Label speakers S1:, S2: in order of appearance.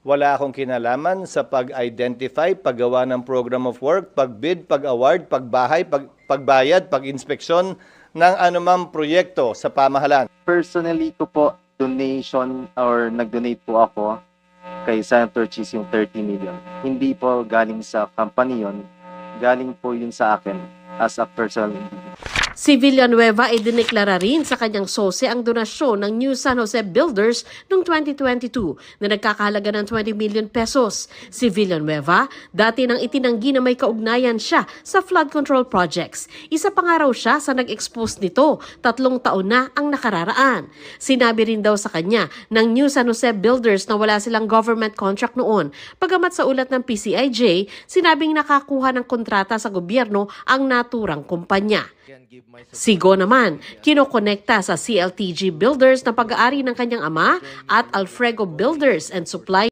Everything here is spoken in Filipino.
S1: Wala akong kinalaman sa pag-identify, paggawa ng program of work, pag-bid, pag-award, pagbahay, pagbayad, pag-inspeksyon ng anumang proyekto sa pamahalaan.
S2: Personally ko po, donation or nag-donate po ako kay Senator Cheese yung 30 million. Hindi po galing sa company yun, galing po yun sa akin as a personal individual.
S3: Si Villanueva ay dineklara rin sa kanyang sose ang donasyon ng New San Jose Builders noong 2022 na nagkakahalaga ng 20 million pesos. Si Villanueva dati nang itinanggi na may kaugnayan siya sa flood control projects. Isa pa nga raw siya sa nag-expose nito, 3 taon na ang nakararaan. Sinabi rin daw sa kanya ng New San Jose Builders na wala silang government contract noon. Pagamat sa ulat ng PCIJ, sinabing nakakuha ng kontrata sa gobyerno ang naturang kumpanya. Si Go naman, kinokonekta sa CLTG Builders na pag-aari ng kanyang ama at Alfrego Builders and Supply